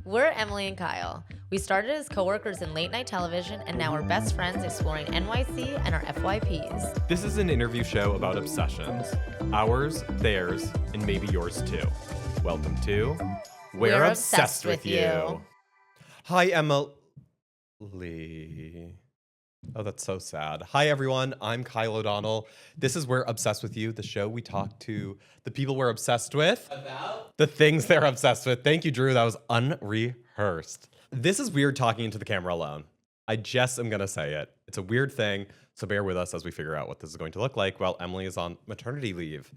We're Emily and Kyle. We started as coworkers in late night television, and now we're best friends exploring NYC and our FYPs. This is an interview show about obsessions. Ours, theirs, and maybe yours too. Welcome to We're Obsessed with You. Hi, Emily. Oh, that's so sad. Hi, everyone. I'm Kyle O'Donnell. This is We're Obsessed with You, the show we talk to the people we're obsessed with. About? The things they're obsessed with. Thank you, Drew. That was unrehearsed. This is weird talking into the camera alone. I just am going to say it. It's a weird thing, so bear with us as we figure out what this is going to look like while Emily is on maternity leave.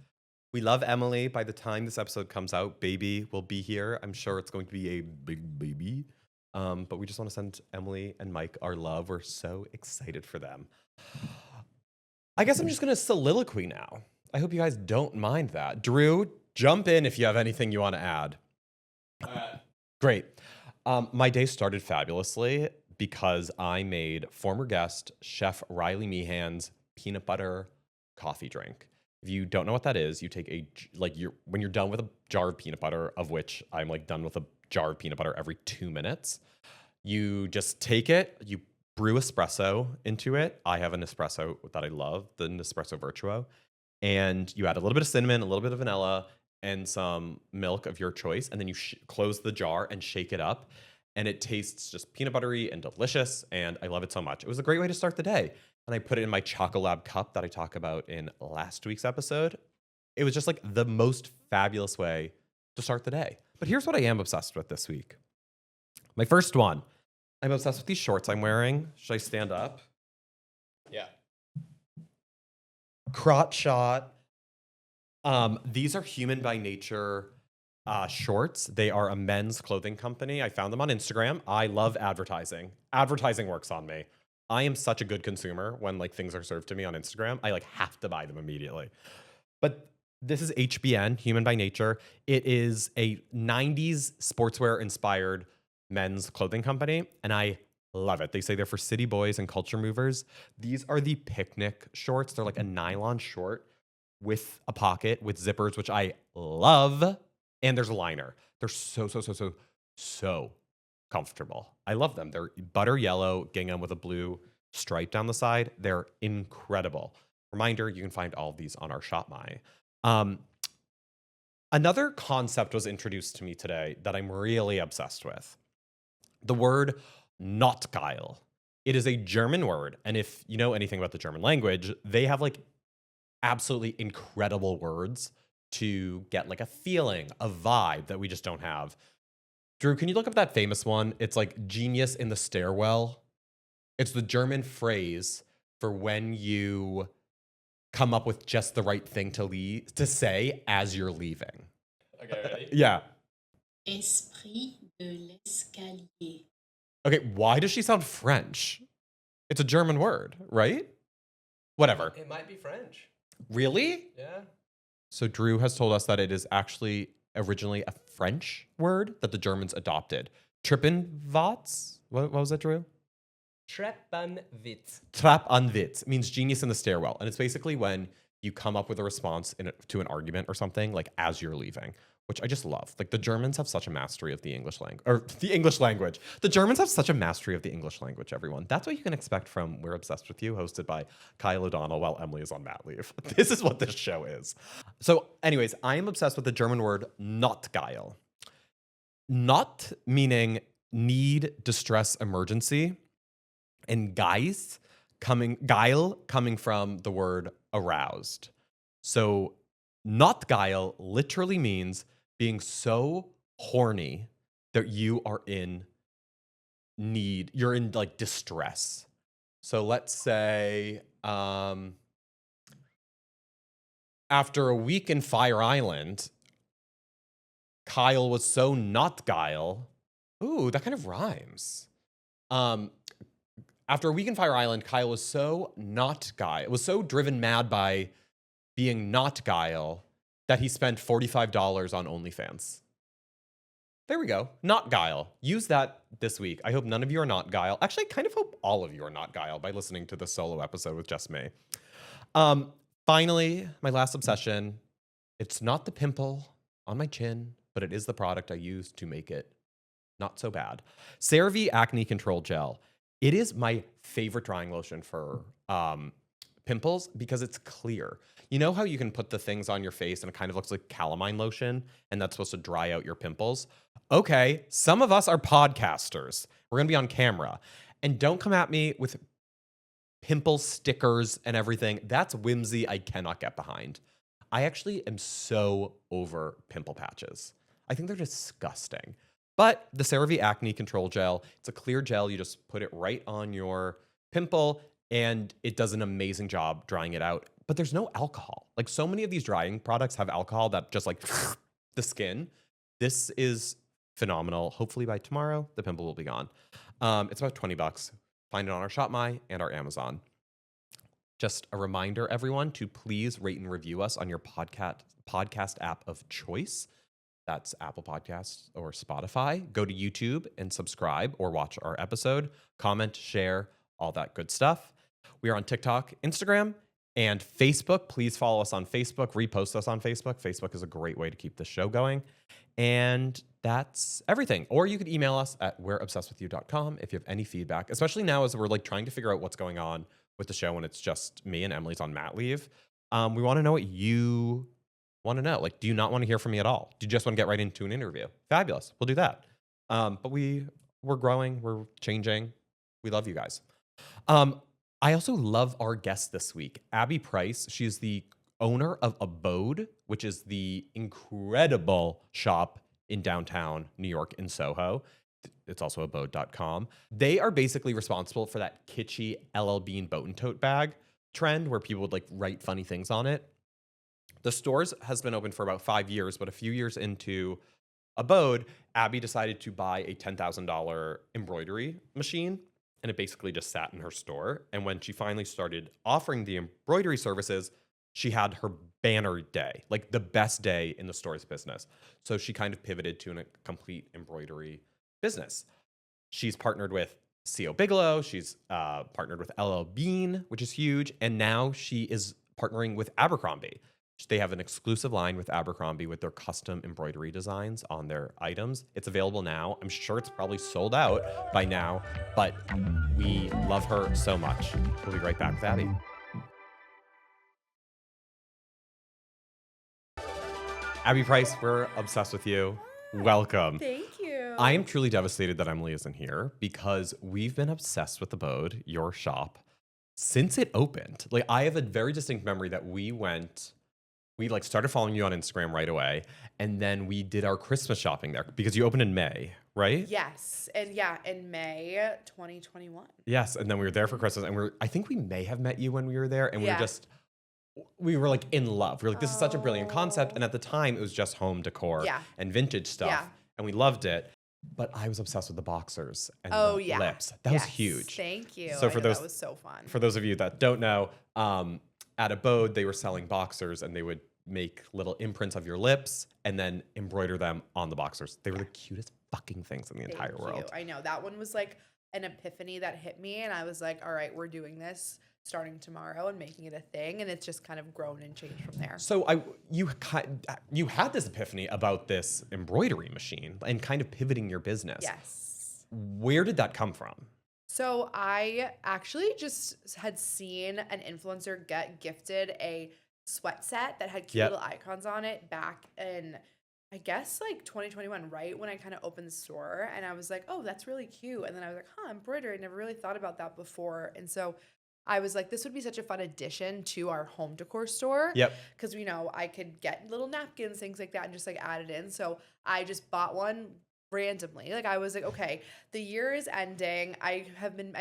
We love Emily. By the time this episode comes out, baby will be here. I'm sure it's going to be a big baby. But we just want to send Emily and Mike our love. We're so excited for them. I guess I'm just going to soliloquy now. I hope you guys don't mind that. Drew, jump in if you have anything you want to add. Great. My day started fabulously because I made former guest Chef Riley Meehan's peanut butter coffee drink. If you don't know what that is, you take when you're done with a jar of peanut butter, of which I'm done with a jar of peanut butter every 2 minutes. You just take it, you brew espresso into it. I have an espresso that I love, the Nespresso Virtuo. And you add a little bit of cinnamon, a little bit of vanilla, and some milk of your choice. And then you close the jar and shake it up. And it tastes just peanut buttery and delicious. And I love it so much. It was a great way to start the day. And I put it in my Chocolab cup that I talk about in last week's episode. It was just the most fabulous way to start the day. But here's what I am obsessed with this week. My first one, I'm obsessed with these shorts I'm wearing. Should I stand up? Yeah. Crotch shot. These are Human by Nature shorts. They are a men's clothing company. I found them on Instagram. I love advertising. Advertising works on me. I am such a good consumer when things are served to me on Instagram. I have to buy them immediately. But this is HBN, Human by Nature. It is a 90s sportswear inspired men's clothing company, and I love it. They say they're for city boys and culture movers. These are the picnic shorts. They're like a nylon short with a pocket with zippers, which I love, and there's a liner. They're so comfortable. I love them. They're butter yellow gingham with a blue stripe down the side. They're incredible. Reminder, you can find all of these on our Shop My. Another concept was introduced to me today that I'm really obsessed with. The word Notgeil. It is a German word. And if you know anything about the German language, they have absolutely incredible words to get a feeling, a vibe that we just don't have. Drew, can you look up that famous one? It's genius in the stairwell. It's the German phrase for when you come up with just the right thing to say as you're leaving. Okay, ready? Yeah. Esprit de l'escalier. Okay, why does she sound French? It's a German word, right? Whatever. It might be French. Really? Yeah. So Drew has told us that it is actually originally a French word that the Germans adopted. Treppenwitz? What was that, Drew? Treppenwitz. Treppenwitz means genius in the stairwell. And it's basically when you come up with a response to an argument or something, as you're leaving, which I just love. The Germans have such a mastery of the English language, The Germans have such a mastery of the English language, everyone. That's what you can expect from We're Obsessed with You, hosted by Kyle O'Donnell while Emily is on mat leave. This is what this show is. So anyways, I am obsessed with the German word Notgeil. Not meaning need, distress, emergency. And Geil coming from the word aroused. So Notgeil literally means being so horny that you are in need, you're in distress. So let's say after a week in Fire Island, Kyle was so Notgeil. Ooh, that kind of rhymes. After a week in Fire Island, Kyle was so was so driven mad by being Notgeil that he spent $45 on OnlyFans. There we go. Notgeil. Use that this week. I hope none of you are Notgeil. Actually, I kind of hope all of you are Notgeil by listening to the solo episode with just me. Finally, my last obsession. It's not the pimple on my chin, but it is the product I use to make it not so bad. CeraVe Acne Control Gel. It is my favorite drying lotion for pimples because it's clear. You know how you can put the things on your face and it kind of looks like calamine lotion and that's supposed to dry out your pimples? Okay, some of us are podcasters. We're gonna be on camera. And don't come at me with pimple stickers and everything. That's whimsy I cannot get behind. I actually am so over pimple patches. I think they're disgusting. But the CeraVe Acne Control Gel, it's a clear gel. You just put it right on your pimple and it does an amazing job drying it out. But there's no alcohol. Like so many of these drying products have alcohol that just like the skin. This is phenomenal. Hopefully by tomorrow, the pimple will be gone. It's about $20. Find it on our ShopMy and our Amazon. Just a reminder, everyone, to please rate and review us on your podcast app of choice. That's Apple Podcasts or Spotify. Go to YouTube and subscribe or watch our episode. Comment, share, all that good stuff. We are on TikTok, Instagram, and Facebook. Please follow us on Facebook. Repost us on Facebook. Facebook is a great way to keep the show going. And that's everything. Or you could email us at we'reobsessedwithyou.com if you have any feedback, especially now as we're like trying to figure out what's going on with the show when it's just me and Emily's on mat leave. We want to know what you want to know. Like, do you not want to hear from me at all? Do you just want to get right into an interview? Fabulous. We'll do that. But we're growing. We're changing. We love you guys. I also love our guest this week, Abby Price. She's the owner of Abbode, which is the incredible shop in downtown New York in Soho. It's also Abbode.com. They are basically responsible for that kitschy LL Bean boat and tote bag trend where people would like write funny things on it. The stores has been open for about 5 years, but a few years into Abbode, Abby decided to buy a $10,000 embroidery machine, and it basically just sat in her store. And when she finally started offering the embroidery services, she had her banner day, like the best day in the store's business. So she kind of pivoted to a complete embroidery business. She's partnered with C.O. Bigelow. She's partnered with LL Bean, which is huge. And now she is partnering with Abercrombie. They have an exclusive line with Abercrombie with their custom embroidery designs on their items. It's available now. I'm sure it's probably sold out by now, but we love her so much. We'll be right back with Abby. Abby Price, we're obsessed with you. Welcome. Thank you. I am truly devastated that Emily isn't here because we've been obsessed with Abbode, your shop, since it opened. Like, I have a very distinct memory that we like started following you on Instagram right away, and then we did our Christmas shopping there because you opened in May, right? Yes. And yeah, in May 2021. Yes, and then we were there for Christmas, and I think we may have met you when we were there, and Yeah. we were like in love. We were like, this is such a brilliant concept, and at the time it was just home decor Yeah. and vintage stuff, Yeah. and we loved it. But I was obsessed with the boxers and the lips. That was huge. Thank you. So for those, that was so fun. For those of you that don't know, at Abbode, they were selling boxers and they would make little imprints of your lips and then embroider them on the boxers. They were the cutest fucking things in the entire world. I know that one was like an epiphany that hit me, and I was like, all right, we're doing this starting tomorrow and making it a thing, and it's just kind of grown and changed from there. So you had this epiphany about this embroidery machine and kind of pivoting your business. Yes. Where did that come from? So I actually just had seen an influencer get gifted a sweat set that had cute little icons on it back in, I guess, like 2021, right when I kind of opened the store, and I was like, oh, that's really cute. And then I was like, embroidery. I never really thought about that before. And so I was like, this would be such a fun addition to our home decor store. Yep. Because, I could get little napkins, things like that, and just like add it in. So I just bought one randomly. Like, I was like, okay, the year is ending. I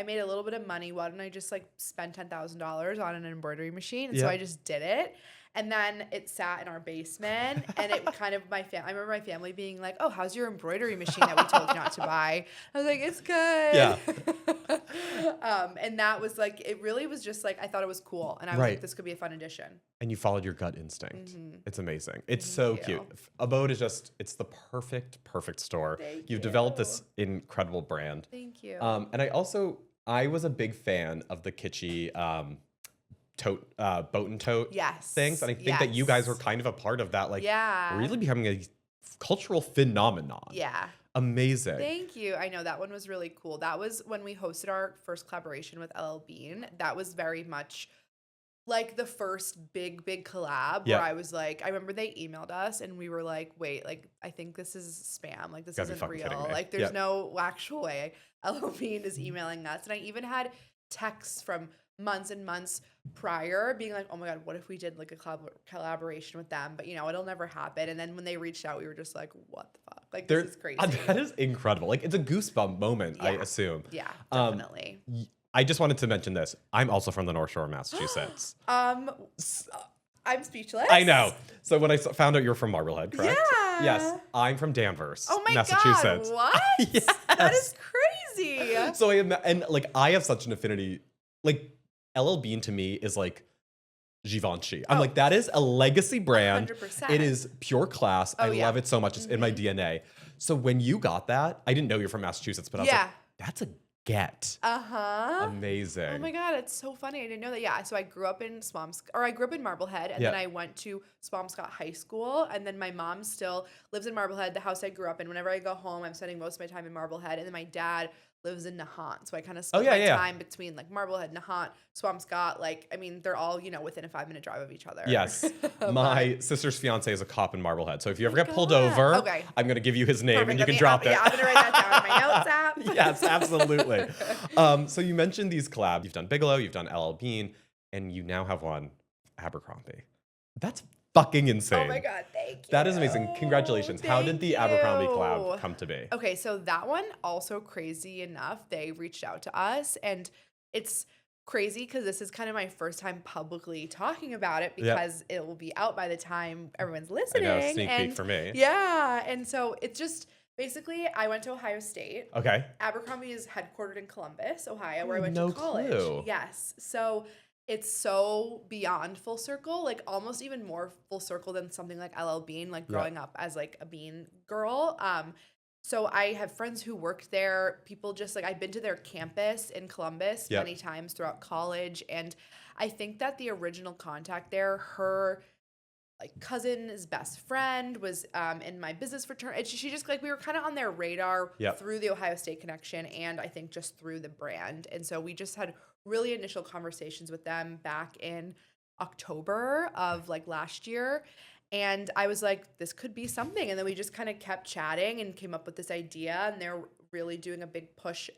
made a little bit of money. Why don't I just like spend $10,000 on an embroidery machine? And so I just did it. And then it sat in our basement, and it kind of I remember my family being like, "Oh, how's your embroidery machine that we told you not to buy?" I was like, "It's good." Yeah. And that was like, it really was just like, I thought it was cool, and I was like, this could be a fun addition. And you followed your gut instinct. Mm-hmm. It's amazing. It's so cute. Abbode is it's the perfect store. You've developed this incredible brand. Thank you. And I was a big fan of the kitschy boat and tote things. And I think that you guys were kind of a part of that, like really becoming a cultural phenomenon. Yeah. Amazing. Thank you. I know that one was really cool. That was when we hosted our first collaboration with LL Bean. That was very much like the first big collab where Yeah. I was like, I remember they emailed us and we were like, wait, like, I think this is spam. Like, this Gotta be isn't fucking kidding real. me. Like, there's Yeah. no actual way LL Bean is emailing us. And I even had texts from months and months prior being like, oh my God, what if we did like a collaboration with them? But, you know, it'll never happen. And then when they reached out, we were just like, what the fuck? Like, this is crazy. That is incredible. Like, it's a goosebump moment, I Yeah. assume. Yeah, Um, definitely. I just wanted to mention this. I'm also from the North Shore of Massachusetts. I'm speechless. I know. So when I found out you're from Marblehead, correct? Yeah. Yes. I'm from Danvers, Oh my Massachusetts. God, what? Yes. That is crazy. So I have such an affinity. Like LL Bean to me is like Givenchy. I'm Oh. like, that is a legacy brand. 100%. It is pure class. Oh, I yeah. love it so much. It's in my DNA. So when you got that, I didn't know you're from Massachusetts, but I was Yeah. like, that's a get. Uh-huh. Amazing. Oh my God, it's so funny. I didn't know that. Yeah, so I grew up in Marblehead, and Yeah. then I went to Swampscott High School, and then my mom still lives in Marblehead, the house I grew up in. Whenever I go home, I'm spending most of my time in Marblehead, and then my dad lives in Nahant, so I kind of split my time between like Marblehead, Nahant, Swampscott. Like, I mean, they're all, you know, within a 5-minute drive of each other. Yes. But- My sister's fiance is a cop in Marblehead. So if you ever get pulled God. over, Okay. I'm going to give you his name and Perfect. you can drop it. Yeah, I'm gonna write that down in my notes app. Yes, absolutely. So you mentioned these collabs. You've done Bigelow, you've done LL Bean, and you now have one Abercrombie. That's fucking insane. Oh my God, thank you. That is amazing. Congratulations. How did Thank the Abercrombie you. collab come to be? Okay, so that one also crazy enough, they reached out to us, and it's crazy because this is kind of my first time publicly talking about it Yeah. because it will be out by the time everyone's I listening. know, sneak peek and for me. Yeah, and so it's just basically I went to Ohio State. Okay. Abercrombie is headquartered in Columbus, Ohio, where I went No to college. clue. Yes. So it's so beyond full circle, like almost even more full circle than something like LL Bean, like Yeah. growing up as like a Bean girl. So I have friends who worked there. People just like I've been to their campus in Columbus Yep. many times throughout college, and I think that the original contact there, her like cousin's best friend was in my business fraternity. She just like we were kind of on their radar Yep. through the Ohio State connection, and I think just through the brand. And so we just had really initial conversations with them back in October of like last year. And I was like, this could be something. And then we just kind of kept chatting and came up with this idea. And they're really doing a big push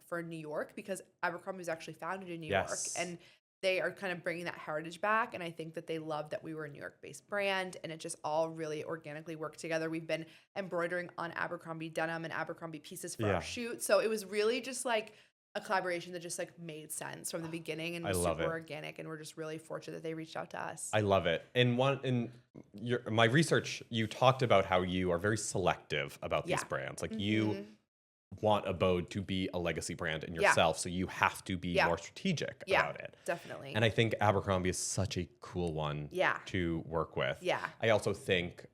for New York because Abercrombie was actually founded in New York. Yes. And they are kind of bringing that heritage back. And I think that they love that we were a New York-based brand. And it just all really organically worked together. We've been embroidering on Abercrombie denim and Abercrombie pieces for Yeah. our shoot. So it was really just like a collaboration that just like made sense from the beginning and I was love super it. organic, and we're just really fortunate that they reached out to us. I love it. In my research, you talked about how you are very selective about these Yeah. brands. Like you want Abbode to be a legacy brand in Yeah. yourself, so you have to be Yeah. more strategic Yeah. about it. Definitely. And I think Abercrombie is such a cool one Yeah. to work with. Yeah. I also think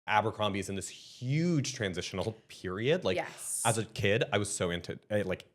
Abercrombie is in this huge transitional period. Like Yes. as a kid, I was so into like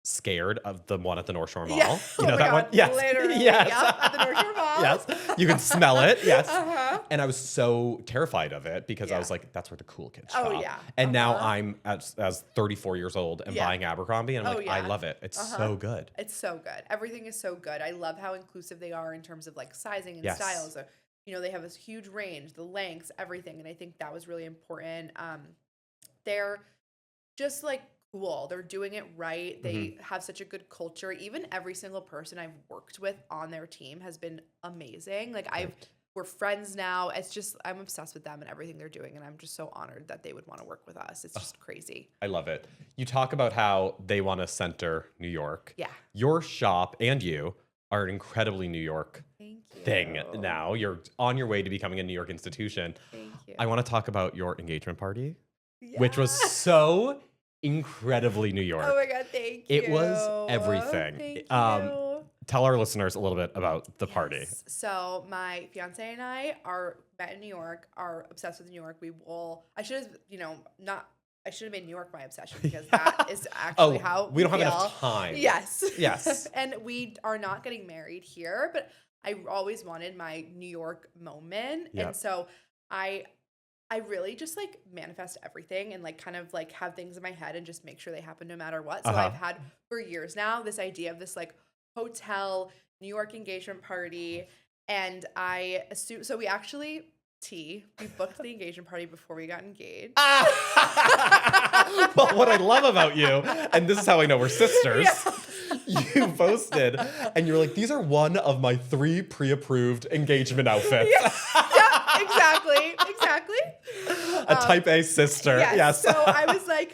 scared of the one at the North Shore Mall. Yeah. You Oh know my that God, one? Yes. literally. Yes. Yep, at the North Shore Mall. Yes. You can smell it. Yes. Uh-huh. And I was so terrified of it because I Yeah. was like, that's where the cool kids Oh, shop. yeah. And now Uh-huh. I'm as 34 years old and Yeah. buying Abercrombie, and I'm Oh, like, I yeah. love it. It's Uh-huh. so good. It's so good. Everything is so good. I love how inclusive they are in terms of like sizing and Yes. styles. You know, they have this huge range, the lengths, everything. And I think that was really important. They're just like cool. They're doing it right. They Mm-hmm. have such a good culture. Even every single person I've worked with on their team has been amazing. Like we're friends now. It's just I'm obsessed with them and everything they're doing, and I'm just so honored that they would want to work with us. It's just crazy. I love it. You talk about how they want to center New York. Yeah. Your shop and you are an incredibly New York Thank you. thing now. You're on your way to becoming a New York institution. Thank you. I want to talk about your engagement party, which was so incredibly New York. Oh my God, thank you. It was everything. Thank Um, you. Tell our listeners a little bit about the party. Yes. So my fiance and I are met in New York, are obsessed with New York. I should have, I should have made New York my obsession because that is actually how we don't have feel. enough time. Yes. Yes. And we are not getting married here, but I always wanted my New York moment. Yep. And so I I really just like manifest everything and like kind of like have things in my head and just make sure they happen no matter what. So Uh-huh. I've had for years now this idea of this like hotel New York engagement party. And I assume, so we actually, we booked the engagement party before we got engaged. Well, what I love about you, and this is how I know we're sisters, you posted and you're like, these are one of my 3 pre-approved engagement outfits. Yeah, exactly. A type A sister. Yes. So I was like,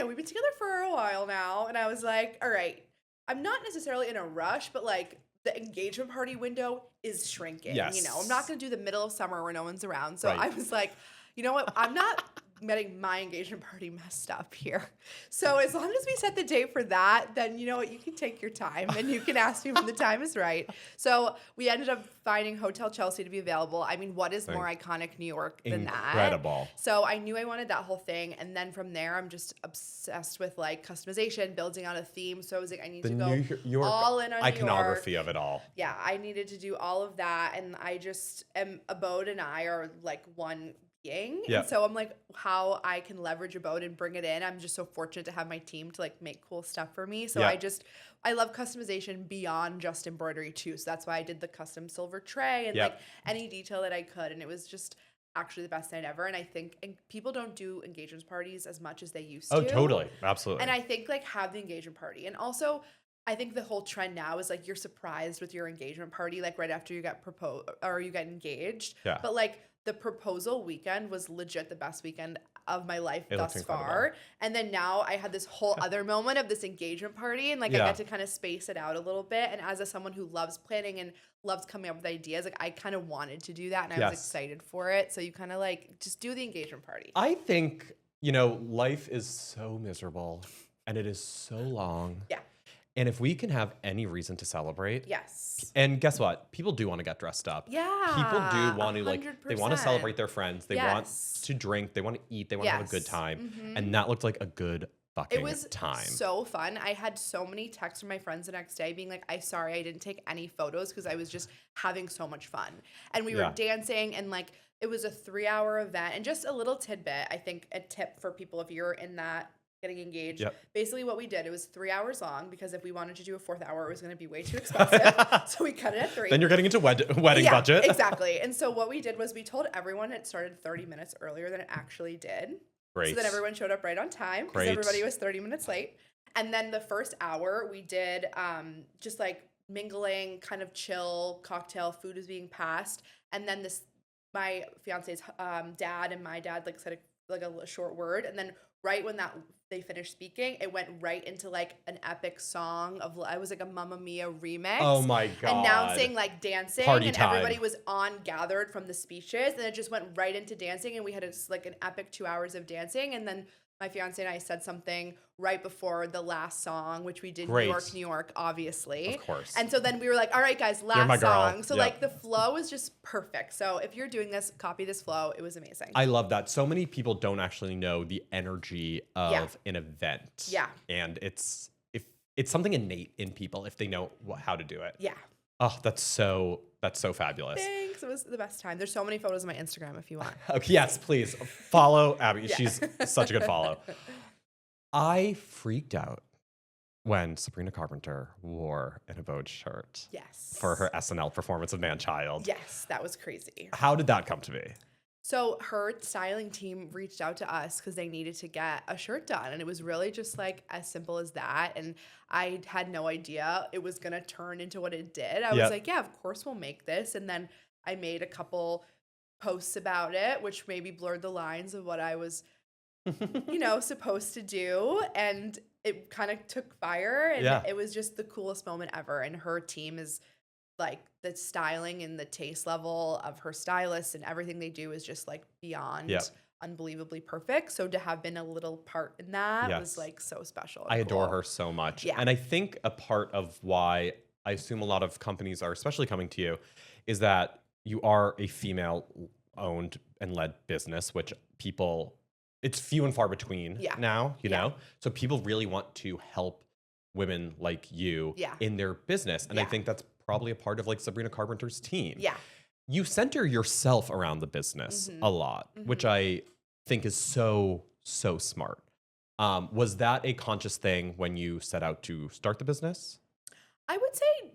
we've been together for a while now. And I was like, all right, I'm not necessarily in a rush, but like the engagement party window is shrinking. Yes. I'm not going to do the middle of summer where no one's around. So Right. I was like, you know what? I'm not getting my engagement party messed up here. So as long as we set the date for that, then you know what? You can take your time and you can ask me when the time is right. So we ended up finding Hotel Chelsea to be available. I mean, what is more iconic New York than that? Incredible. So I knew I wanted that whole thing. And then from there, I'm just obsessed with like customization, building out a theme. So I was like, I need to go York all in on New York. iconography of it all. Yeah, I needed to do all of that. And I just Abbode and I are like one being. Yeah. And so I'm like, how I can leverage Abbode and bring it in. I'm just so fortunate to have my team to like make cool stuff for me. So Yeah. I love customization beyond just embroidery too. So that's why I did the custom silver tray and Yep. like any detail that I could. And it was just actually the best night ever. And I think people don't do engagement parties as much as they used to. Oh, totally. Absolutely. And I think like have the engagement party. And also I think the whole trend now is like you're surprised with your engagement party like right after you get proposed or you get engaged. Yeah. But like the proposal weekend was legit the best weekend of my life It looked thus incredible. far. And then now I had this whole other moment of this engagement party and like Yeah. I got to kind of space it out a little bit. And as someone who loves planning and loves coming up with ideas, like I kind of wanted to do that and I was Yes. excited for it. So you kind of like just do the engagement party. I think, life is so miserable and it is so long. Yeah. And if we can have any reason to celebrate, Yes. and guess what? People do want to get dressed up. Yeah. People do want to they want to 100%. celebrate their friends. They want Yes. to drink. They want to eat. They want to have a good Yes. time. Mhm. And that looked like a good fucking It was time. so fun. I had so many texts from my friends the next day being like, I'm sorry I didn't take any photos because I was just having so much fun. And we Yeah. were dancing and like it was a 3-hour event. And just a little tidbit, I think a tip for people if you're in that getting engaged. Yep. Basically what we did, it was 3 hours long because if we wanted to do a 4th hour, it was going to be way too expensive. So we cut it at 3. Then you're getting into wedding Yeah, budget. exactly. And so what we did was we told everyone it started 30 minutes earlier than it actually did. Great. So then everyone showed up right on time because Great. everybody was 30 minutes late. And then the first hour we did just like mingling, kind of chill, cocktail, food was being passed. And then my fiance's dad and my dad like said a short word. And then right when they finished speaking, it went right into like an epic song of, I was like a Mamma Mia remix. Oh my God. Announcing like dancing Party and time. everybody was gathered from the speeches and it just went right into dancing and we had like an epic 2 hours of dancing and then my fiance and I said something right before the last song, which we did Great. New York, obviously. Of course. And so then we were like, all right, guys, You're my last girl. song. So Yeah. like the flow was just perfect. So if you're doing this, copy this flow. It was amazing. I love that. So many people don't actually know the energy of Yeah. an event. Yeah. And it's something innate in people if they know how to do it. Yeah. Oh, that's so fabulous. Thanks. It was the best time. There's so many photos on my Instagram if you want. Okay, yes, please follow Abby. Yeah. She's such a good follow. I freaked out when Sabrina Carpenter wore an Abbode shirt Yes. for her SNL performance of Manchild. Yes, that was crazy. How did that come to be? So her styling team reached out to us because they needed to get a shirt done. And it was really just like as simple as that. And I had no idea it was going to turn into what it did. I was Yep. like, yeah, of course we'll make this. And then I made a couple posts about it, which maybe blurred the lines of what I was, supposed to do. And it kind of took fire. And Yeah. it was just the coolest moment ever. And her team is like the styling and the taste level of her stylists and everything they do is just like beyond Yep. unbelievably perfect. So to have been a little part in that Yes. was like so special. I and adore cool. her so much. Yeah. And I think a part of why I assume a lot of companies are especially coming to you is that you are a female owned and led business, which it's few and far between Yeah. now, you Yeah. know? So people really want to help women like you Yeah. in their business. And I Yeah. think that's probably a part of like Sabrina Carpenter's team. Yeah. you center yourself around the business a lot, which I think is so smart. Was that a conscious thing when you set out to start the business? I would say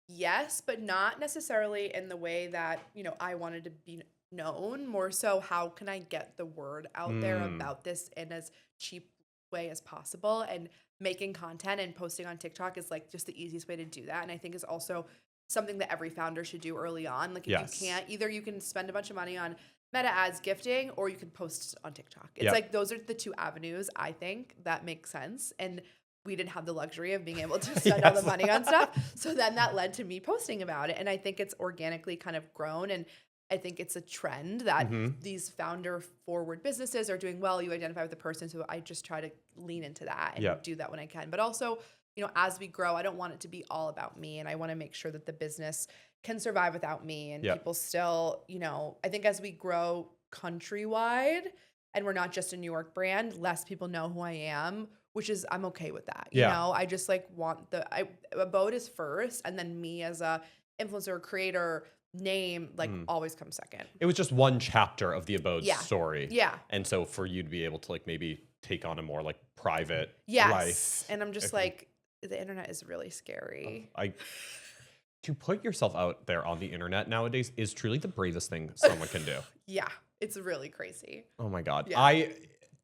yes, but not necessarily in the way that, I wanted to be known. More so, how can I get the word out there about this in as cheap way as possible? And making content and posting on TikTok is like just the easiest way to do that. And I think is also something that every founder should do early on. Like if you can't, either you can spend a bunch of money on Meta ads gifting, or you can post on TikTok. It's like those are the two avenues I think that make sense. And we didn't have the luxury of being able to spend all the money on stuff. So then that led to me posting about it. And I think it's organically kind of grown. And I think it's a trend that these founder forward businesses are doing well. You identify with the person. So I just try to lean into that and do that when I can. But also, as we grow, I don't want it to be all about me. And I want to make sure that the business can survive without me. And people still, I think as we grow countrywide and we're not just a New York brand, less people know who I am, which is, I'm okay with that. You know, I just like want Abbode is first, and then me as a influencer, creator, name, like always comes second. It was just one chapter of the Abbode story. Yeah. And so for you to be able to like maybe take on a more like private Yes. life. And I'm just like, the internet is really scary. To put yourself out there on the internet nowadays is truly the bravest thing someone can do. Yeah, it's really crazy. Oh my God. Yeah.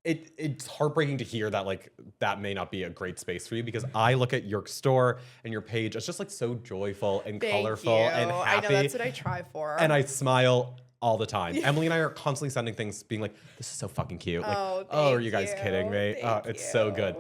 It's heartbreaking to hear that like that may not be a great space for you, because I look at your store and your page, it's just like so joyful and colorful and happy. I know, that's what I try for. And I smile all the time. Emily and I are constantly sending things being like, this is so fucking cute. Like, are you guys kidding me? It's so good.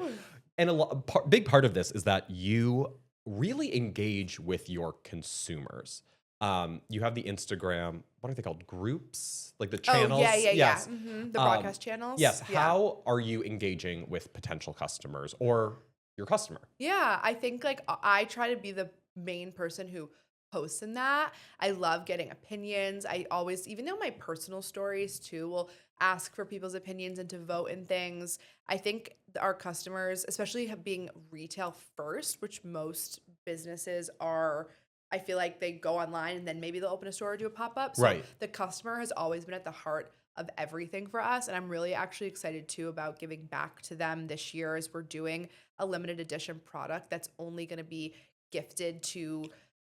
And big part of this is that you really engage with your consumers. You have the Instagram, what are they called? Groups? Like the channels? Yeah. The broadcast channels? Yes. How are you engaging with potential customers or your customer? Yeah, I think like I try to be the main person who posts in that. I love getting opinions. I always, even though my personal stories too, will ask for people's opinions and to vote in things. I think our customers, especially being retail first, which most businesses are, I feel like they go online and then maybe they'll open a store or do a pop-up. So the customer has always been at the heart of everything for us. And I'm really actually excited too about giving back to them this year, as we're doing a limited edition product that's only going to be gifted to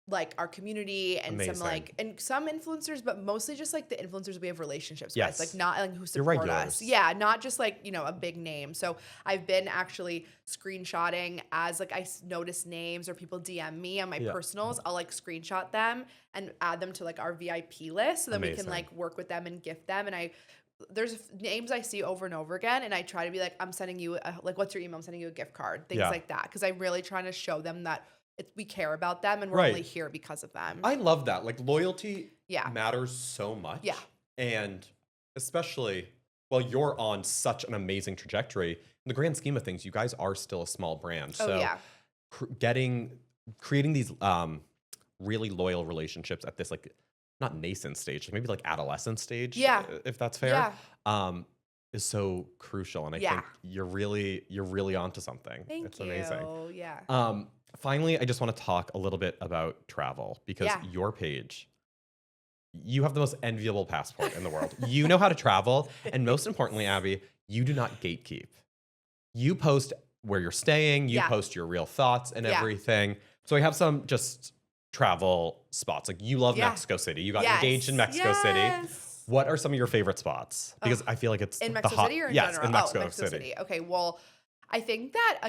like our community and some influencers, but mostly just like the influencers we have relationships with, like not like who support us. Yeah, not just like, a big name. So I've been actually screenshotting as like I notice names or people DM me on my personals, I'll like screenshot them and add them to like our VIP list, so then we can like work with them and gift them. And there's names I see over and over again, and I try to be like, I'm sending you like, what's your email? I'm sending you a gift card, things like that, because I'm really trying to show them that we care about them and we're only here because of them. I love that. Like loyalty matters so much. Yeah. And especially, well, you're on such an amazing trajectory. In the grand scheme of things, you guys are still a small brand. So creating these really loyal relationships at this like not nascent stage, maybe like adolescent stage, if that's fair, is so crucial. And I think you're really onto something. It's amazing. Yeah. Finally, I just want to talk a little bit about travel, because your page, you have the most enviable passport in the world. You know how to travel. And most importantly, Abby, you do not gatekeep. You post where you're staying. You post your real thoughts and everything. So I have some just travel spots. Like you love Mexico City. You got engaged in Mexico City. What are some of your favorite spots? Because I feel like it's in Mexico City or in general? In Mexico City. Okay, well, I think that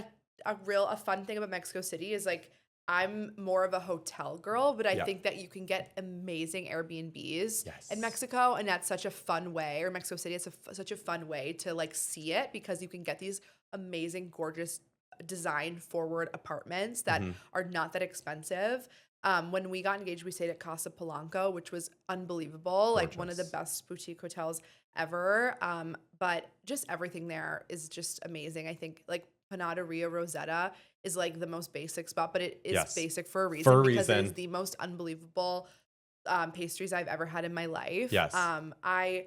a fun thing about Mexico City is like I'm more of a hotel girl, but I think that you can get amazing Airbnbs in Mexico, and that's such a fun way. Or Mexico City, it's such a fun way to like see it, because you can get these amazing, gorgeous, design-forward apartments that are not that expensive. When we got engaged, we stayed at Casa Polanco, which was unbelievable, like one of the best boutique hotels ever. But just everything there is just amazing. I think like Panaderia Rosetta is like the most basic spot, but it is basic for a reason, because it is the most unbelievable pastries I've ever had in my life. I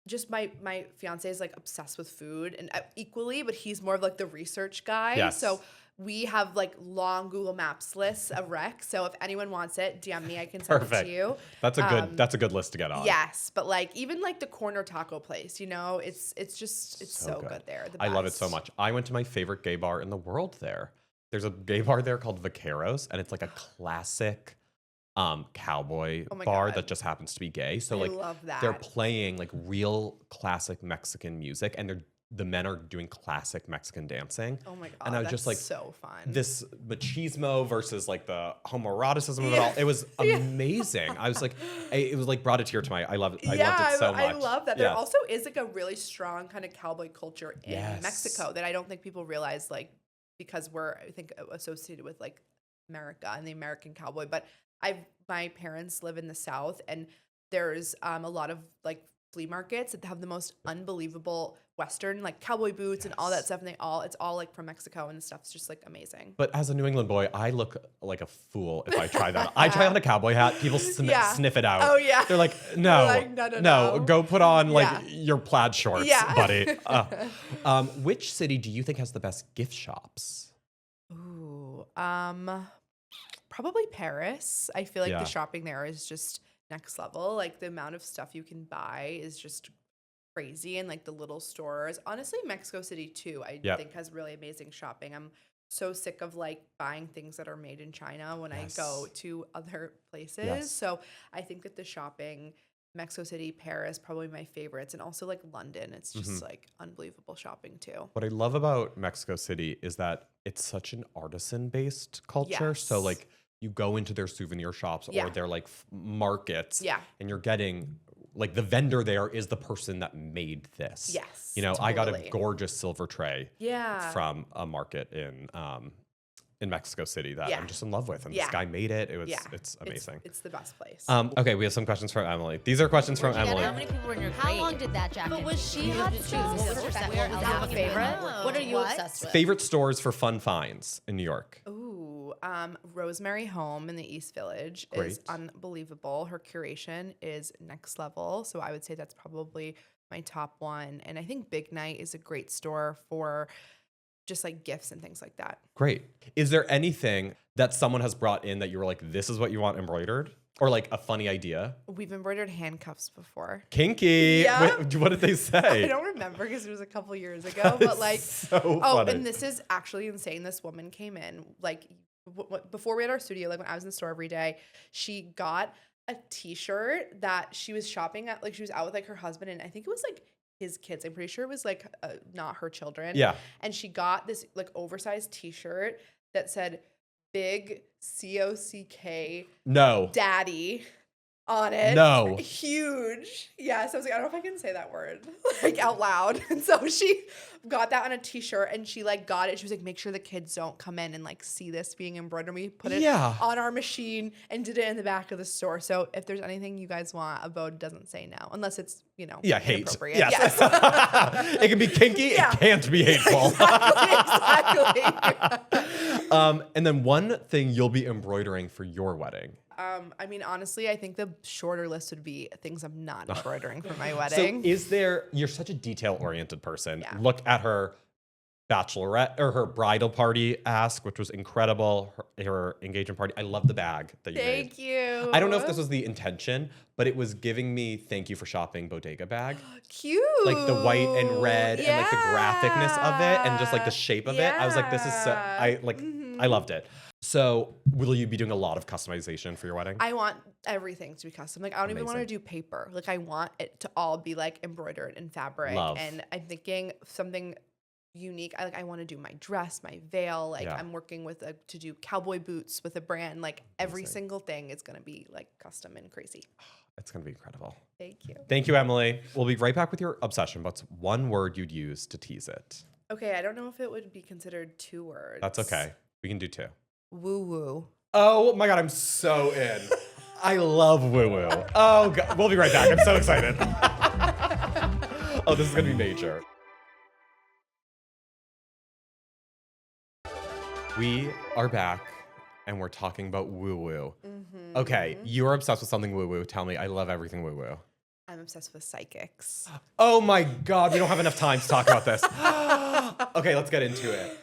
just my fiance is like obsessed with food and equally, but he's more of like the research guy. So we have like long Google Maps lists of recs. So if anyone wants it, DM me. I can send it to you. That's a good list to get on. Yes, but like even like the corner taco place, it's so good there. The I love it best. so much. I went to my favorite gay bar in the world there. There's a gay bar there called Vaqueros, and it's like a classic cowboy Oh my bar God. that just happens to be gay. So I like love that. they're playing like real classic Mexican music, and the men are doing classic Mexican dancing. Oh my God, and I was that's just like, so fun. this machismo versus like the homoeroticism of it all. It was amazing. I was like, it was like brought a tear to my. I loved it. I loved it so much. I love that. There Yeah. also is like a really strong kind of cowboy culture in Yes. Mexico that I don't think people realize, like, because we're, I think, associated with like America and the American cowboy. But my parents live in the South, and there's a lot of like flea markets that have the most unbelievable Western like cowboy boots and all that stuff, and it's all like from Mexico, and the stuff's just like amazing. But as a New England boy, I look like a fool if I try that. I try on a cowboy hat. People sniff it out. Oh, yeah. They're like, no, Like, no. go put on like Yeah. your plaid shorts, Yeah. buddy. Which city do you think has the best gift shops? Ooh, probably Paris. I feel like Yeah. the shopping there is just next level. Like the amount of stuff you can buy is just crazy, and like the little stores. Honestly, Mexico City too, I Yep. think has really amazing shopping. I'm so sick of like buying things that are made in China when Yes. I go to other places. Yes. So I think that the shopping, Mexico City, Paris, probably my favorites, and also like London. It's just like unbelievable shopping too. What I love about Mexico City is that it's such an artisan-based culture. So Yes. like you go into their souvenir shops Yeah. or their like markets, Yeah. and you're getting like the vendor there is the person that made this. Yes, I got a totally. gorgeous silver tray Yeah. from a market in Mexico City that Yeah. I'm just in love with, and Yeah. this guy made it. Yeah. It's amazing. It's the best place. Okay, we have some questions from Emily. These are questions from How Emily. many people were in your grade? How long did that jacket? But was she you hot have to choose? stuff? Is What this was your your favorite? favorite? Is that a favorite? What are you What? obsessed with? Favorite stores for fun finds in New York? Ooh, Rosemary Home in the East Village is Great. unbelievable. Her curation is next level. So I would say that's probably my top one. And I think Big Night is a great store for just like gifts and things like that. Great. Is there anything that someone has brought in that you were like, this is what you want embroidered? Or like a funny idea? We've embroidered handcuffs before. Kinky. Yeah. What did they I say? don't remember because it was a couple years ago, but like, so oh, funny. and this is actually insane. This woman came in like before we had our studio, like when I was in the store every day, she got a t-shirt that she was shopping at, like she was out with like her husband, and I think it was like his kids. I'm pretty sure it was like not her children. Yeah. And she got this like oversized t-shirt that said big COCK No. daddy on it. No. Huge. Yes. I was like, I don't know if I can say that word like out loud. And so she got that on a t-shirt, and she like got it. She was like, make sure the kids don't come in and like see this being embroidered. We put it Yeah. on our machine and did it in the back of the store. So if there's anything you guys want, Abode doesn't say no, unless it's, Yeah, hate. inappropriate. Yes. it can be kinky. Yeah. It can't be hateful. Exactly. And then one thing you'll be embroidering for your wedding. I mean, honestly, I think the shorter list would be things I'm not embroidering for my So wedding. you're such a detail-oriented person. Yeah. Look at her bachelorette or her bridal party ask, which was incredible. Her engagement party. I love the bag that you made. Thank you. I don't know if this was the intention, but it was giving me thank you for shopping bodega bag. Cute. Like the white and red and like the graphicness of it and just like the shape of it. I was like, this is so, I loved it. So will you be doing a lot of customization for your wedding? I want everything to be custom. Like I don't even want to Amazing. do paper. Like I want it to all be like embroidered in fabric. Love. And I'm thinking something unique. I want to do my dress, my veil. Like Yeah. I'm working with to do cowboy boots with a brand. Like every Amazing. single thing is gonna be like custom and crazy. It's going to be incredible. Thank you. Thank you, Emily. We'll be right back with your obsession. What's one word you'd use to tease it? Okay, I don't know if it would be considered 2 words. That's okay. We can do 2. Woo woo. Oh my God, I'm so in. I love woo woo. Oh God, we'll be right back. I'm so excited. Oh, this is gonna be major. We are back and we're talking about woo woo. Okay, you are obsessed with something woo woo. Tell me, I love everything woo woo. I'm obsessed with psychics. Oh my God, we don't have enough time to talk about this. Okay, let's get into it.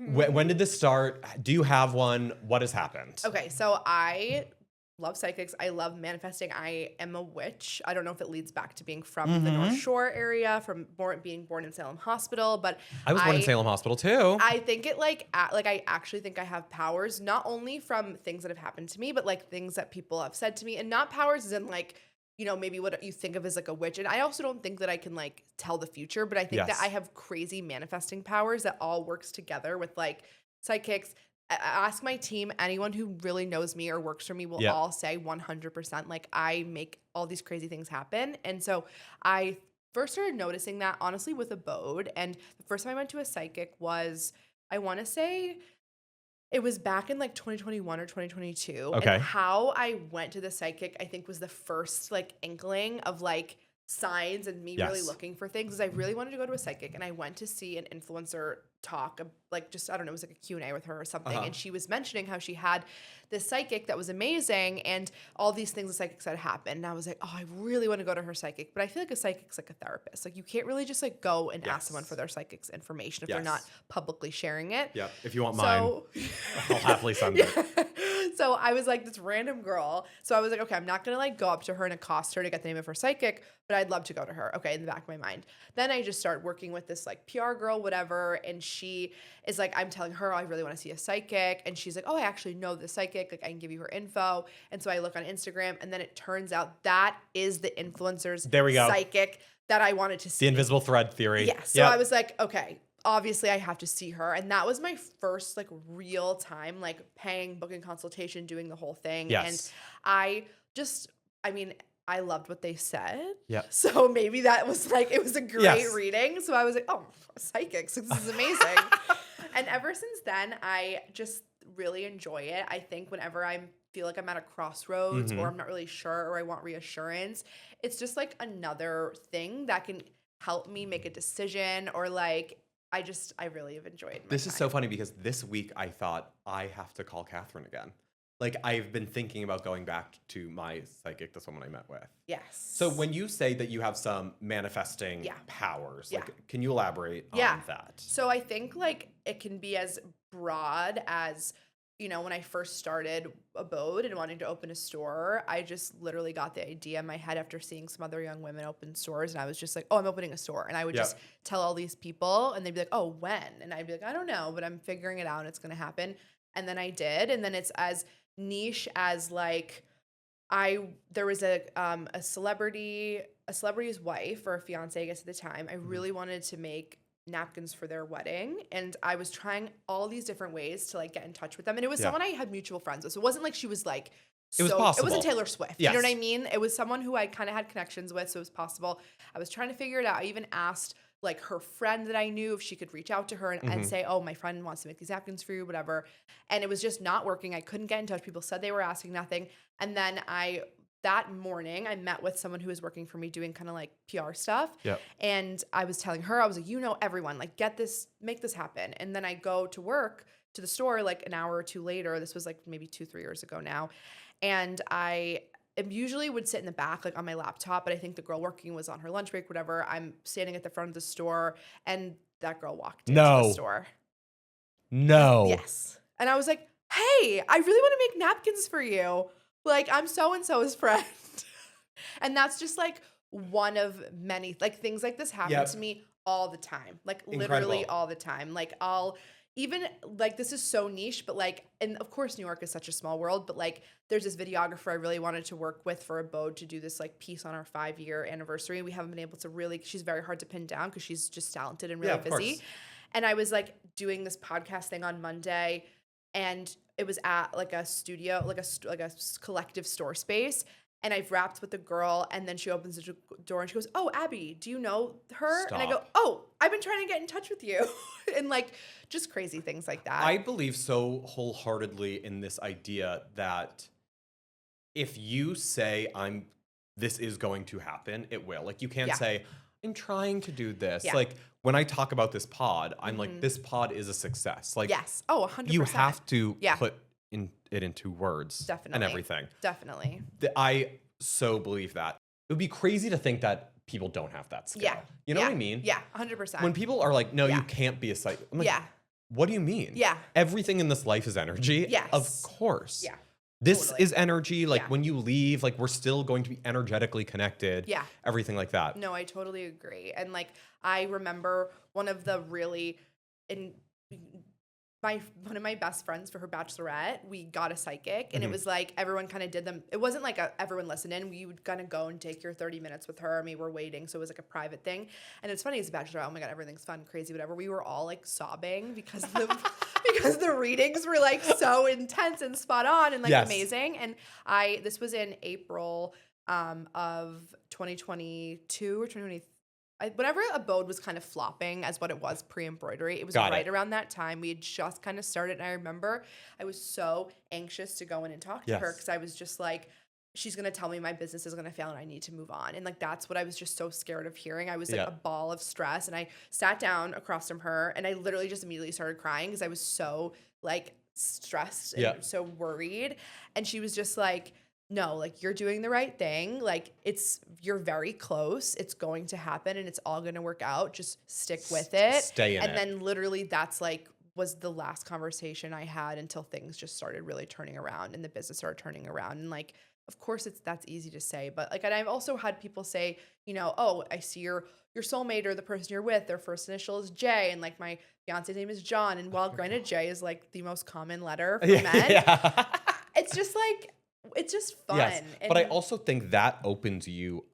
When did this start? Do you have one? What has happened? Okay, so I love psychics. I love manifesting. I am a witch. I don't know if it leads back to being from the North Shore area, from being born in Salem Hospital, but I was born in Salem Hospital too. I think it I actually think I have powers, not only from things that have happened to me, but like things that people have said to me, and not powers as in like, you know, maybe what you think of as like a witch. And I also don't think that I can like tell the future, but I think that I have crazy manifesting powers that all works together with like psychics. Ask my team, anyone who really knows me or works for me will all say 100% like I make all these crazy things happen. And so I first started noticing that honestly with Abbode. And the first time I went to a psychic was, I want to say it was back in like 2021 or 2022. Okay. And how I went to the psychic, I think was the first like inkling of like signs and me really looking for things, is I really wanted to go to a psychic, and I went to see an influencer talk, like just, I don't know, it was like a Q&A with her or something. And she was mentioning how she had this psychic that was amazing and all these things the psychic said happened. And I was like, oh, I really want to go to her psychic. But I feel like a psychic's like a therapist. Like you can't really just like go and ask someone for their psychic's information if they're not publicly sharing it. Yeah. If you want mine, I'll happily send it. So I was like this random girl. So I was like, okay, I'm not going to like go up to her and accost her to get the name of her psychic, but I'd love to go to her. Okay. In the back of my mind. Then I just started working with this like PR girl, whatever. And she is like, I'm telling her, oh, I really want to see a psychic. And she's like, oh, I actually know the psychic. Like I can give you her info. And so I look on Instagram, and then it turns out that is the influencer's psychic that I wanted to see. The invisible thread theory. Yeah. So I was like, okay, obviously I have to see her. And that was my first like real time, like paying, booking consultation, doing the whole thing. Yes. And I mean, I loved what they said. Yeah. So maybe that was like, it was a great reading. So I was like, oh, psychics, this is amazing. And ever since then, I just really enjoy it. I think whenever I feel like I'm at a crossroads or I'm not really sure or I want reassurance, it's just like another thing that can help me make a decision, or like, I really have enjoyed my This time. is so funny because this week I thought I have to call Catherine again. Like I've been thinking about going back to my psychic, the woman I met with. Yes. So when you say that you have some manifesting powers, like can you elaborate on that? So I think like it can be as broad as, you know, when I first started Abbode and wanting to open a store, I just literally got the idea in my head after seeing some other young women open stores. And I was just like, oh, I'm opening a store. And I would just tell all these people, and they'd be like, oh, when? And I'd be like, I don't know, but I'm figuring it out and it's going to happen. And then I did. And then it's as niche as like, there was a celebrity's wife or a fiance, I guess at the time. I really wanted to make napkins for their wedding, and I was trying all these different ways to like get in touch with them, and it was someone I had mutual friends with, so it wasn't like she was like it was possible. It wasn't Taylor Swift. You know what I mean? It was someone who I kind of had connections with, so it was possible. I was trying to figure it out. I even asked like her friend that I knew if she could reach out to her and say, oh, my friend wants to make these napkins for you, whatever. And it was just not working. I couldn't get in touch. People said they were asking, nothing. And then that morning, I met with someone who was working for me doing kind of like PR stuff. Yep. And I was telling her, I was like, you know, everyone, like make this happen. And then I go to work to the store like an hour or two later. This was like maybe 2-3 years ago now. And I usually would sit in the back like on my laptop, but I think the girl working was on her lunch break, whatever. I'm standing at the front of the store, and that girl walked into the store. No. Yes. And I was like, hey, I really want to make napkins for you. Like, I'm so-and-so's friend. And that's just like one of many, like things like this happen to me all the time. Like literally all the time. Like even like, this is so niche, but like, and of course New York is such a small world, but like there's this videographer I really wanted to work with for Abbode to do this like piece on our 5-year anniversary. We haven't been able to really, she's very hard to pin down because she's just talented and really busy. Course. And I was like doing this podcast thing on Monday, and it was at like a studio, like a collective store space. And I've wrapped with the girl, and then she opens the door and she goes, oh, Abby, do you know her? Stop. And I go, oh, I've been trying to get in touch with you. And like just crazy things like that. I believe so wholeheartedly in this idea that if you say this is going to happen, it will. Like you can't say, I'm trying to do this. Yeah. Like when I talk about this pod, I'm like, this pod is a success. Like, yes. Oh, 100%. You have to put it into words. Definitely. And everything. Definitely. I so believe that. It would be crazy to think that people don't have that skill. Yeah. You know what I mean? Yeah, 100%. When people are like, no, you can't be a psychic. I'm like, what do you mean? Yeah. Everything in this life is energy. Yes. Of course. Yeah. This Totally. is energy. Like Yeah. when you leave, like we're still going to be energetically connected. Yeah. Everything like that. No, I totally agree. And like I remember one of the really in one of my best friends for her bachelorette, we got a psychic and it was like everyone kind of did them. It wasn't like everyone listened in. We would kind of go and take your 30 minutes with her. I mean, we're waiting. So it was like a private thing. And it's funny as a bachelorette, oh my God, everything's fun, crazy, whatever. We were all like sobbing because because the readings were like so intense and spot on and like amazing. And this was in April of 2022 or 2023. Whenever Abbode was kind of flopping as what it was pre-embroidery, it was around that time. We had just kind of started. And I remember I was so anxious to go in and talk to her because I was just like, she's going to tell me my business is going to fail and I need to move on. And like, that's what I was just so scared of hearing. I was like a ball of stress. And I sat down across from her and I literally just immediately started crying because I was so like stressed and so worried. And she was just like, no, like you're doing the right thing. Like you're very close. It's going to happen and it's all going to work out. Just stick with it. Stay in it. And then literally that's like was the last conversation I had until things just started really turning around and the business started turning around. And like, of course that's easy to say, but like, and I've also had people say, you know, oh, I see your soulmate or the person you're with, their first initial is J. And like my fiance's name is John. And while granted J is like the most common letter for men, it's just like, it's just fun. Yes, but I also think that opens you.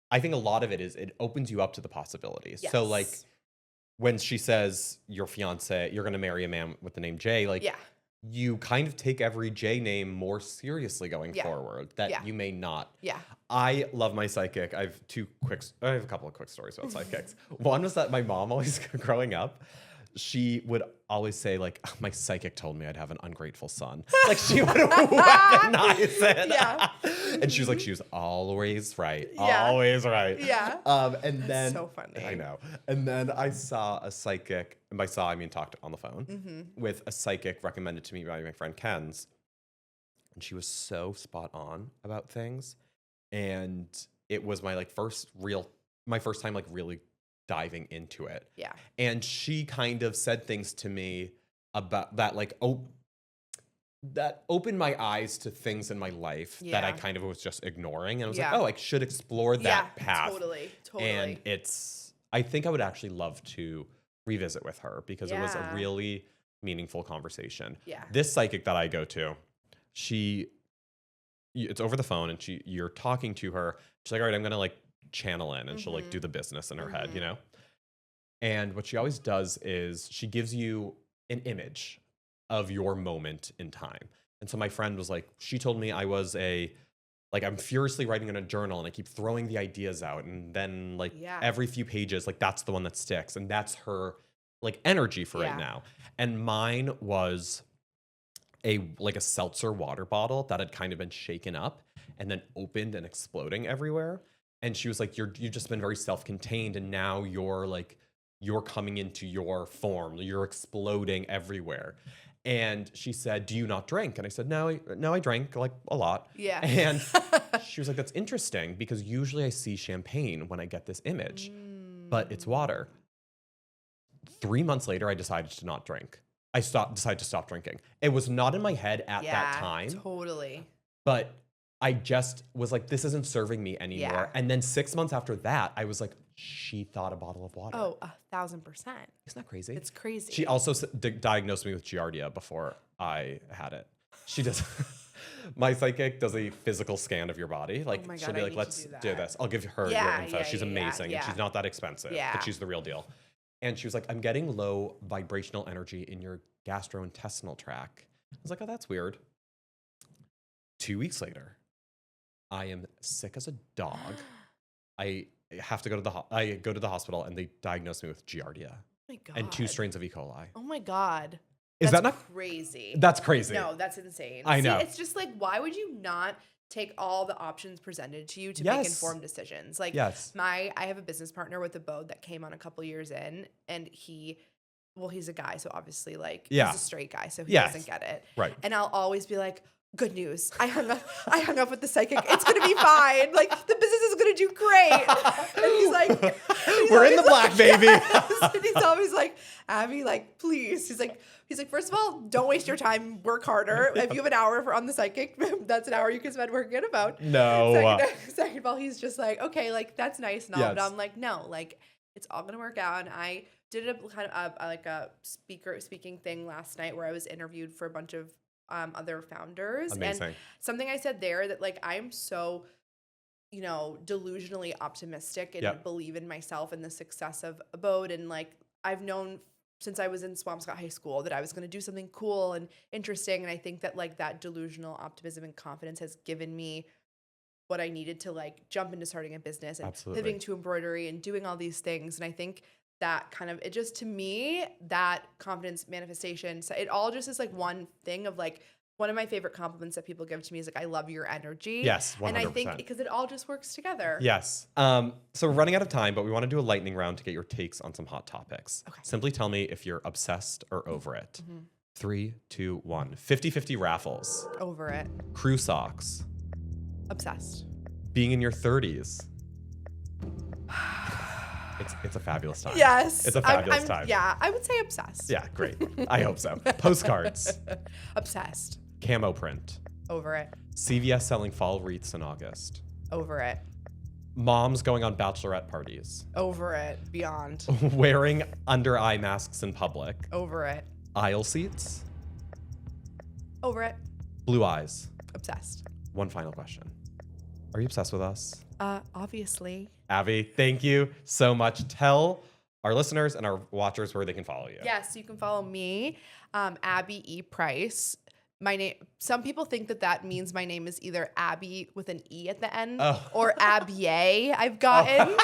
I think a lot of it is it opens you up to the possibilities. Yes. So like when she says your fiance, you're going to marry a man with the name Jay, like you kind of take every J name more seriously going forward that you may not. Yeah. I love my psychic. I have a couple of quick stories about psychics. One was that my mom always growing up, she would always say like, oh, my psychic told me I'd have an ungrateful son. Like she would weaponize it. Yeah. And she was like, she was always right. Yeah. Always right. Yeah. And then so funny. I know. And then I saw a psychic, and by saw I mean talked on the phone with a psychic recommended to me by my friend Ken's. And she was so spot on about things. And it was my first time like really diving into it. Yeah. And she kind of said things to me about that, like, that opened my eyes to things in my life that I kind of was just ignoring. And I was like, oh, I should explore that path. Totally. And I think I would actually love to revisit with her because it was a really meaningful conversation. Yeah. This psychic that I go to, it's over the phone and you're talking to her. She's like, all right, I'm going to like channel in and she'll like do the business in her head, you know? And what she always does is she gives you an image of your moment in time. And so my friend was like, she told me I was I'm furiously writing in a journal and I keep throwing the ideas out. And then every few pages, like that's the one that sticks. And that's her like energy for right now. And mine was a seltzer water bottle that had kind of been shaken up and then opened and exploding everywhere. And she was like, you've just been very self-contained and now you're coming into your form. You're exploding everywhere. And she said, do you not drink? And I said, no, I drank like a lot. Yeah. And she was like, that's interesting because usually I see champagne when I get this image, but it's water. 3 months later, I decided to not drink. Decided to stop drinking. It was not in my head at that time. Totally. But I just was like, this isn't serving me anymore. Yeah. And then 6 months after that, I was like, she thought a bottle of water. Oh, 1,000%. Isn't that crazy? It's crazy. She also diagnosed me with Giardia before I had it. She does. My psychic does a physical scan of your body. Like, oh my God, she'll be I like, need let's to do this. I'll give her your info. She's amazing. And she's not that expensive, but she's the real deal. And she was like, I'm getting low vibrational energy in your gastrointestinal tract. I was like, oh, that's weird. 2 weeks later, I am sick as a dog. I have to go to the hospital and they diagnosed me with Giardia. Oh my God. And 2 strains of E. coli. Oh my God. Is that not crazy? That's crazy. No, that's insane. I know. It's just like, why would you not take all the options presented to you to make informed decisions? Like, I have a business partner with Abbode that came on a couple years in, and he's a guy, so obviously, like, he's a straight guy, so he doesn't get it. Right. And I'll always be like, good news. I hung up with the psychic. It's gonna be fine. Like the business is gonna do great. And he's like, We're in the black, baby. And he's always like, Abby, like, please. He's like, first of all, don't waste your time. Work harder. If you have an hour on the psychic, that's an hour you can spend working on a phone. No. Second of all, he's just like, okay, like that's nice and all, Yes. but I'm like, no, like it's all gonna work out. And I did a kind of like a speaking thing last night where I was interviewed for a bunch of other founders. Amazing. And something I said there that like I'm so, delusionally optimistic and believe in myself and the success of Abbode. And like I've known since I was in Swampscott High School that I was going to do something cool and interesting. And I think that like that delusional optimism and confidence has given me what I needed to like jump into starting a business and pivoting to embroidery and doing all these things. And I think that kind of, it just, to me, that confidence manifestation, so it all just is like one thing of like, one of my favorite compliments that people give to me is like, I love your energy. Yes, 100%. And I think because it all just works together. Yes. So we're running out of time, but we want to do a lightning round to get your takes on some hot topics. Okay. Simply tell me if you're obsessed or over it. 3, 2, 1. 50-50 raffles. Over it. Crew socks. Obsessed. Being in your 30s. It's a fabulous time. Yes. It's a fabulous time. Yeah, I would say obsessed. Yeah, great. I hope so. Postcards. Obsessed. Camo print. Over it. CVS selling fall wreaths in August. Over it. Moms going on bachelorette parties. Over it. Beyond. Wearing under eye masks in public. Over it. Aisle seats. Over it. Blue eyes. Obsessed. One final question. Are you obsessed with us? Obviously. Abby, thank you so much. Tell our listeners and our watchers where they can follow you. Yes, you can follow me, Abby E. Price. My name. Some people think that means my name is either Abby with an E at the end or Abby. I've gotten.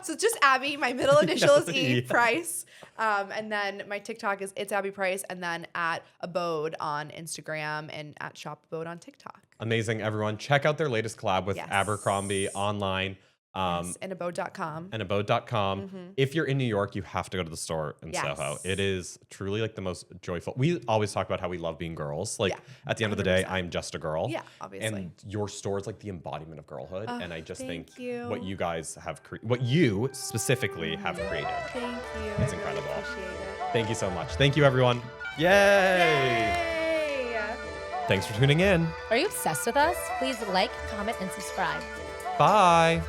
So it's just Abby. My middle initial is E. Price. And then my TikTok is It's Abby Price. And then at Abbode on Instagram and at Shop Abbode on TikTok. Amazing, everyone. Check out their latest collab with Abercrombie online. And Abbode.com. And Abbode.com. If you're in New York, you have to go to the store in Soho. It is truly like the most joyful. We always talk about how we love being girls. Like at the end of the day, I'm just a girl. Yeah, obviously. And your store is like the embodiment of girlhood. And I just think you. what you guys have, what you specifically have created. Thank you. It's I really incredible. appreciate it. Thank you so much. Thank you, everyone. Yay! Yay! Thanks for tuning in. Are you obsessed with us? Please like, comment, and subscribe. Bye.